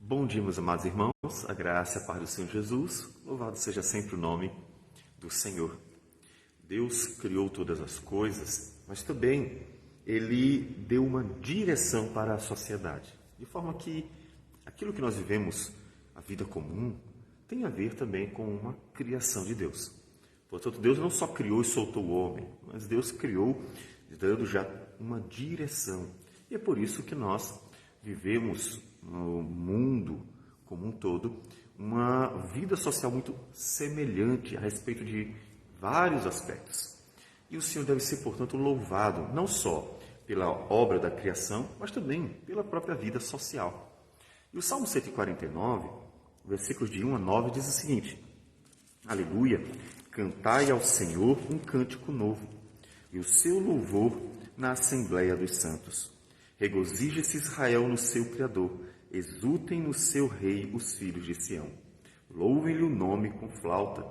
Bom dia, meus amados irmãos, a graça e a paz do Senhor Jesus, louvado seja sempre o nome do Senhor. Deus criou todas as coisas, mas também Ele deu uma direção para a sociedade, de forma que aquilo que nós vivemos, a vida comum, tem a ver também com uma criação de Deus. Portanto, Deus não só criou e soltou o homem, mas Deus criou dando já uma direção. E é por isso que nós vivemos no mundo como um todo uma vida social muito semelhante a respeito de vários aspectos. E o Senhor deve ser, portanto, louvado não só pela obra da criação, mas também pela própria vida social. E o Salmo 149, versículos de 1 a 9, diz o seguinte: Aleluia, cantai ao Senhor um cântico novo, e o seu louvor na Assembleia dos Santos. Regozije-se Israel no seu Criador, exultem no seu Rei os filhos de Sião. Louvem-lhe o nome com flauta,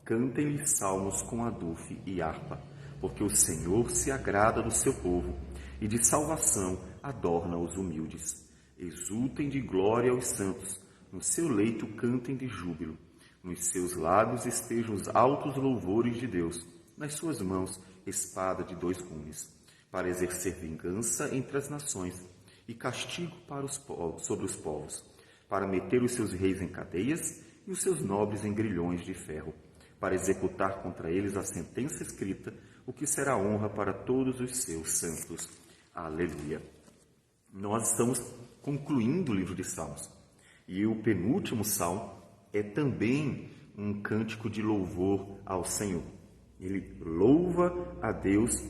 cantem-lhe salmos com adufe e harpa, porque o Senhor se agrada do seu povo, e de salvação adorna os humildes. Exultem de glória os santos, no seu leito cantem de júbilo. Nos seus lábios estejam os altos louvores de Deus, nas suas mãos espada de dois gumes, para exercer vingança entre as nações e castigo para sobre os povos, para meter os seus reis em cadeias e os seus nobres em grilhões de ferro, para executar contra eles a sentença escrita, o que será honra para todos os seus santos. Aleluia. Nós estamos concluindo o livro de Salmos, e o penúltimo salmo é também um cântico de louvor ao Senhor. Ele louva a Deus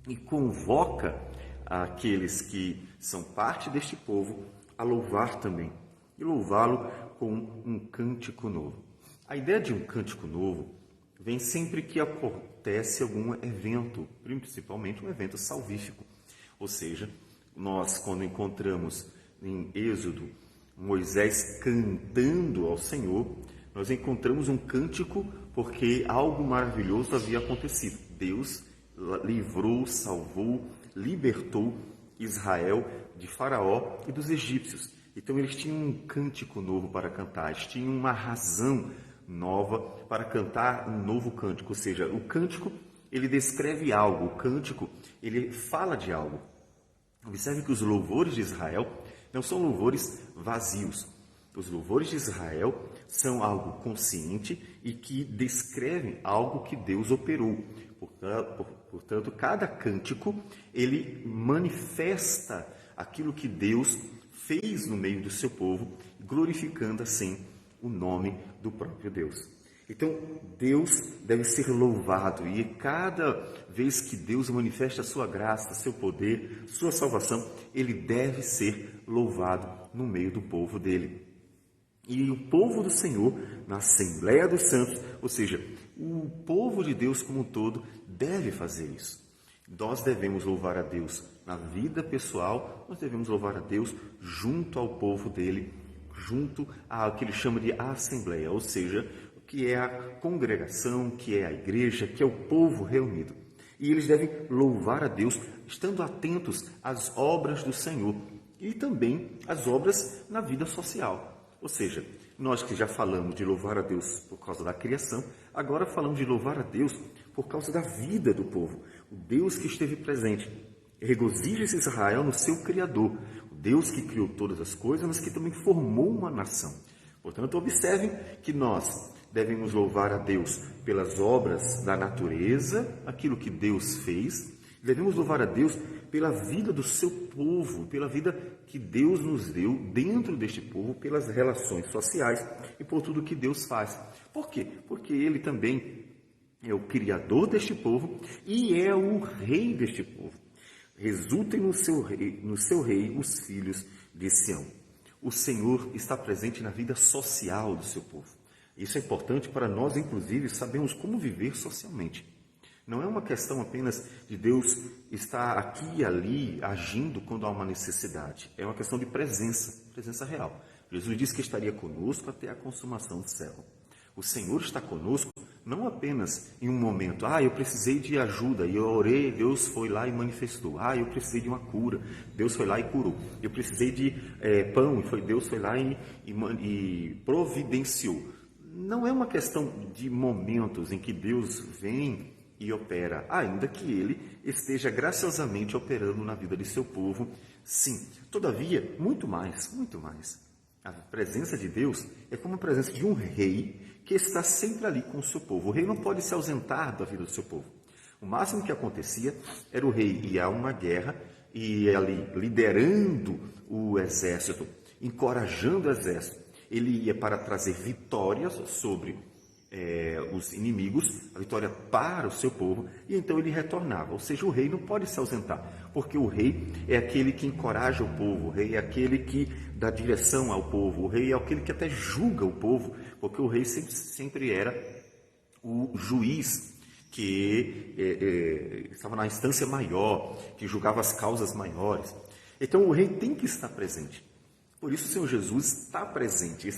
e convoca aqueles que são parte deste povo a louvar também, e louvá-lo com um cântico novo. A ideia de um cântico novo vem sempre que acontece algum evento, principalmente um evento salvífico. Ou seja, nós, quando encontramos em Êxodo Moisés cantando ao Senhor, nós encontramos um cântico porque algo maravilhoso havia acontecido. Deus livrou, salvou, libertou Israel de Faraó e dos egípcios. Então eles tinham um cântico novo para cantar, eles tinham uma razão nova para cantar um novo cântico. Ou seja, o cântico, ele descreve algo, o cântico, ele fala de algo. Observe que os louvores de Israel não são louvores vazios. Os louvores de Israel são algo consciente e que descrevem algo que Deus operou. Portanto, cada cântico, ele manifesta aquilo que Deus fez no meio do seu povo, glorificando assim o nome do próprio Deus. Então, Deus deve ser louvado, e cada vez que Deus manifesta a sua graça, seu poder, sua salvação, ele deve ser louvado no meio do povo dele. E o povo do Senhor, na Assembleia dos Santos, ou seja, o povo de Deus como um todo, deve fazer isso. Nós devemos louvar a Deus na vida pessoal, nós devemos louvar a Deus junto ao povo dele, junto ao que ele chama de Assembleia, ou seja, que é a congregação, que é a igreja, que é o povo reunido. E eles devem louvar a Deus, estando atentos às obras do Senhor e também às obras na vida social. Ou seja, nós que já falamos de louvar a Deus por causa da criação, agora falamos de louvar a Deus por causa da vida do povo. O Deus que esteve presente. Regozije-se Israel no seu Criador, o Deus que criou todas as coisas, mas que também formou uma nação. Portanto, observem que nós devemos louvar a Deus pelas obras da natureza, aquilo que Deus fez. Devemos louvar a Deus pela vida do seu povo, pela vida que Deus nos deu dentro deste povo, pelas relações sociais e por tudo que Deus faz. Por quê? Porque Ele também é o Criador deste povo e é o Rei deste povo. Exultem no seu rei os filhos de Sião. O Senhor está presente na vida social do seu povo. Isso é importante para nós, inclusive, sabermos como viver socialmente. Não é uma questão apenas de Deus estar aqui e ali agindo quando há uma necessidade. É uma questão de presença real. Jesus disse que estaria conosco até a consumação do século. O Senhor está conosco não apenas em um momento, eu precisei de ajuda e eu orei, Deus foi lá e manifestou. Eu precisei de uma cura, Deus foi lá e curou. Eu precisei de pão, e Deus foi lá e providenciou. Não é uma questão de momentos em que Deus vem e opera, ainda que Ele esteja graciosamente operando na vida de seu povo, sim. Todavia, muito mais, muito mais. A presença de Deus é como a presença de um rei que está sempre ali com o seu povo. O rei não pode se ausentar da vida do seu povo. O máximo que acontecia era o rei ir a uma guerra e ali liderando o exército, encorajando o exército. Ele ia para trazer vitórias sobre os inimigos, a vitória para o seu povo, e então ele retornava. Ou seja, o rei não pode se ausentar, porque o rei é aquele que encoraja o povo, o rei é aquele que dá direção ao povo, o rei é aquele que até julga o povo, porque o rei sempre era o juiz que estava na instância maior, que julgava as causas maiores. Então o rei tem que estar presente. Por isso o Senhor Jesus está presente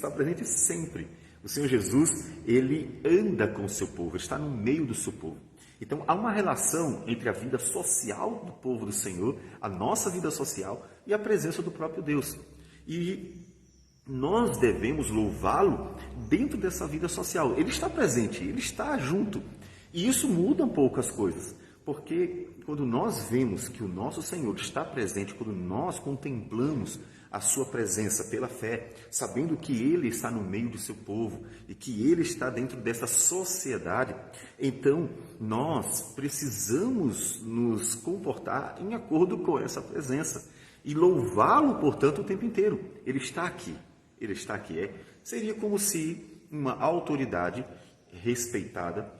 sempre. O Senhor Jesus, ele anda com o seu povo, ele está no meio do seu povo. Então, há uma relação entre a vida social do povo do Senhor, a nossa vida social e a presença do próprio Deus. E nós devemos louvá-lo dentro dessa vida social. Ele está presente, ele está junto. E isso muda um pouco as coisas, porque quando nós vemos que o nosso Senhor está presente, quando nós contemplamos a sua presença pela fé, sabendo que Ele está no meio do seu povo e que Ele está dentro dessa sociedade, então nós precisamos nos comportar em acordo com essa presença e louvá-lo, portanto, o tempo inteiro. Ele está aqui. Seria como se uma autoridade respeitada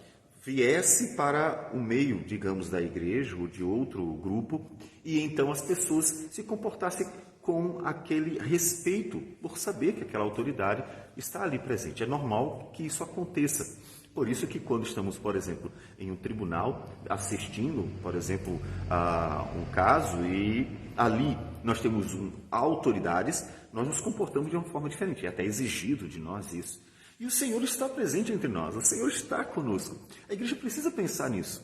viesse para o meio, digamos, da igreja ou de outro grupo, e então as pessoas se comportassem com aquele respeito por saber que aquela autoridade está ali presente. É normal que isso aconteça. Por isso que quando estamos, por exemplo, em um tribunal, assistindo, por exemplo, a um caso, e ali nós temos autoridades, nós nos comportamos de uma forma diferente. É até exigido de nós isso. E o Senhor está presente entre nós, o Senhor está conosco. A igreja precisa pensar nisso.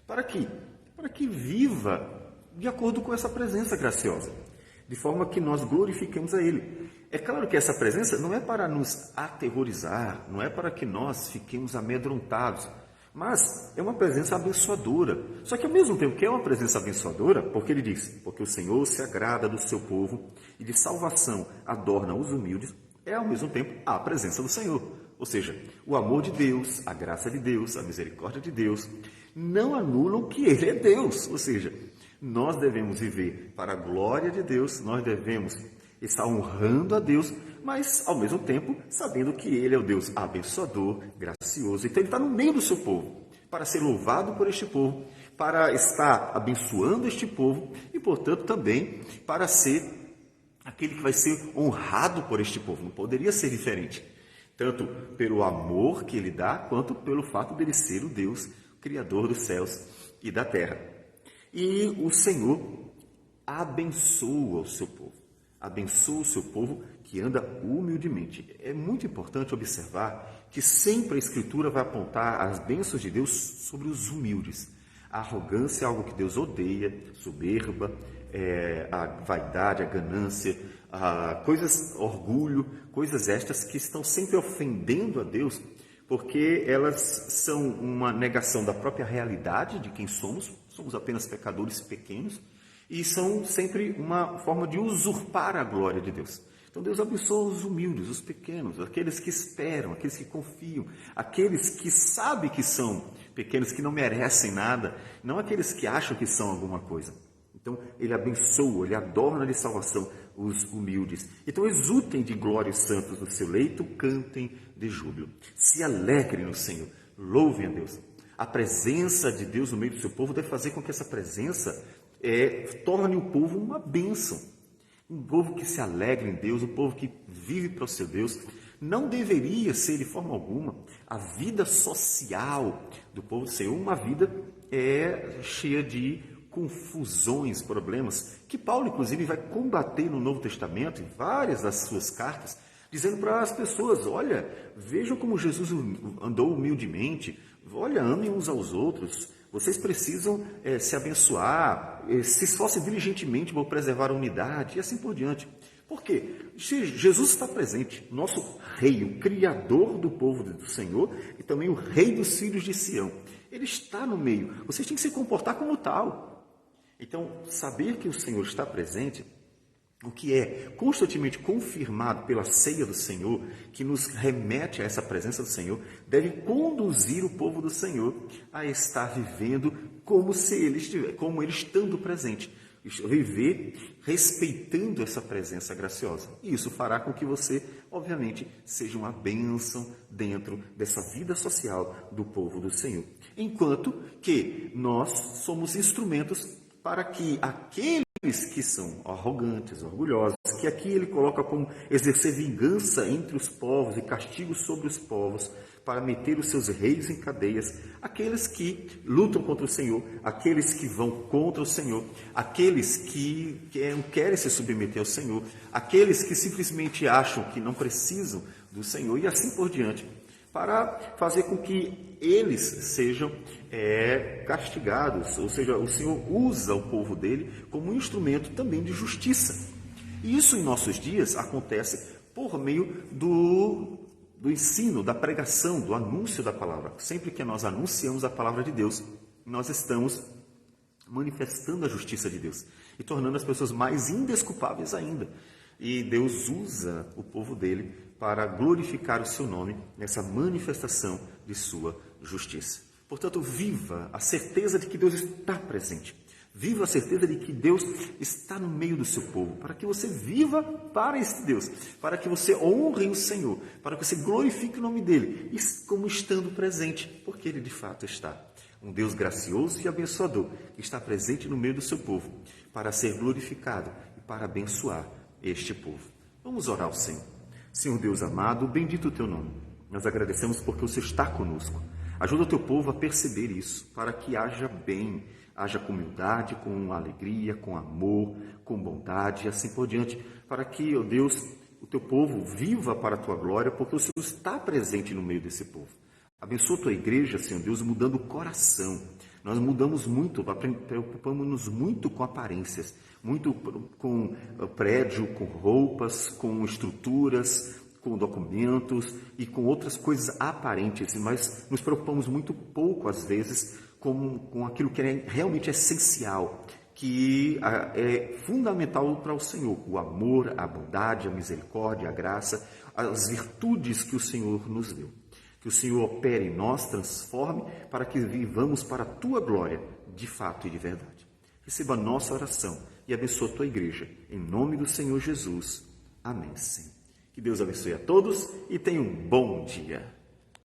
Para quê? Para que viva de acordo com essa presença graciosa, de forma que nós glorifiquemos a Ele. É claro que essa presença não é para nos aterrorizar, não é para que nós fiquemos amedrontados, mas é uma presença abençoadora. Só que ao mesmo tempo que é uma presença abençoadora, porque ele diz, porque o Senhor se agrada do seu povo e de salvação adorna os humildes, é ao mesmo tempo a presença do Senhor. Ou seja, o amor de Deus, a graça de Deus, a misericórdia de Deus, não anulam que Ele é Deus. Ou seja, nós devemos viver para a glória de Deus, nós devemos estar honrando a Deus, mas ao mesmo tempo sabendo que Ele é o Deus abençoador, gracioso. Então Ele está no meio do seu povo, para ser louvado por este povo, para estar abençoando este povo e, portanto, também para ser aquele que vai ser honrado por este povo. Não poderia ser diferente, tanto pelo amor que Ele dá, quanto pelo fato dele ser o Deus Criador dos céus e da terra. E o Senhor abençoa o seu povo que anda humildemente. É muito importante observar que sempre a Escritura vai apontar as bênçãos de Deus sobre os humildes. A arrogância é algo que Deus odeia, soberba, a vaidade, a ganância, orgulho, coisas estas que estão sempre ofendendo a Deus, porque elas são uma negação da própria realidade de quem somos apenas pecadores pequenos, e são sempre uma forma de usurpar a glória de Deus. Então Deus abençoa os humildes, os pequenos, aqueles que esperam, aqueles que confiam, aqueles que sabem que são pequenos, que não merecem nada, não aqueles que acham que são alguma coisa. Então Ele abençoa, Ele adorna de salvação os humildes. Então exultem de glória os santos no seu leito, cantem de júbilo. Se alegrem no Senhor, louvem a Deus. A presença de Deus no meio do seu povo deve fazer com que essa presença torne o povo uma bênção. Um povo que se alegra em Deus, um povo que vive para o seu Deus. Não deveria ser, de forma alguma, a vida social do povo do Senhor, uma vida cheia de confusões, problemas, que Paulo, inclusive, vai combater no Novo Testamento, em várias das suas cartas, dizendo para as pessoas, olha, vejam como Jesus andou humildemente, olha, amem uns aos outros, vocês precisam se abençoar, se esforcem diligentemente por preservar a unidade e assim por diante. Por quê? Jesus está presente, nosso rei, o criador do povo do Senhor e também o rei dos filhos de Sião. Ele está no meio, vocês têm que se comportar como tal. Então, saber que o Senhor está presente, o que é constantemente confirmado pela ceia do Senhor, que nos remete a essa presença do Senhor, deve conduzir o povo do Senhor a estar vivendo como ele estando presente. Viver respeitando essa presença graciosa. E isso fará com que você, obviamente, seja uma bênção dentro dessa vida social do povo do Senhor. Enquanto que nós somos instrumentos para que aqueles que são arrogantes, orgulhosos, que aqui ele coloca como exercer vingança entre os povos e castigo sobre os povos, para meter os seus reis em cadeias, aqueles que lutam contra o Senhor, aqueles que vão contra o Senhor, aqueles que querem se submeter ao Senhor, aqueles que simplesmente acham que não precisam do Senhor e assim por diante, para fazer com que eles sejam castigados, ou seja, o Senhor usa o povo dele como um instrumento também de justiça. E isso em nossos dias acontece por meio do ensino, da pregação, do anúncio da palavra. Sempre que nós anunciamos a palavra de Deus, nós estamos manifestando a justiça de Deus e tornando as pessoas mais indesculpáveis ainda. E Deus usa o povo dele para glorificar o seu nome nessa manifestação de sua justiça. Portanto, viva a certeza de que Deus está presente. Viva a certeza de que Deus está no meio do seu povo, para que você viva para esse Deus, para que você honre o Senhor, para que você glorifique o nome dele, como estando presente, porque ele de fato está. Um Deus gracioso e abençoador, que está presente no meio do seu povo, para ser glorificado e para abençoar este povo. Vamos orar ao Senhor. Senhor Deus amado, bendito o teu nome. Nós agradecemos porque o Senhor está conosco. Ajuda o teu povo a perceber isso, para que haja bem, haja com humildade, com alegria, com amor, com bondade e assim por diante, para que, ó Deus, o teu povo viva para a tua glória, porque o Senhor está presente no meio desse povo. Abençoa a tua igreja, Senhor Deus, mudando o coração. Nós mudamos muito, preocupamos-nos muito com aparências, muito com prédio, com roupas, com estruturas, com documentos e com outras coisas aparentes, mas nos preocupamos muito pouco, às vezes, com aquilo que é realmente essencial, que é fundamental para o Senhor, o amor, a bondade, a misericórdia, a graça, as virtudes que o Senhor nos deu. Que o Senhor opere em nós, transforme, para que vivamos para a tua glória, de fato e de verdade. Receba a nossa oração e abençoa a tua igreja, em nome do Senhor Jesus. Amém, Senhor. Que Deus abençoe a todos e tenha um bom dia.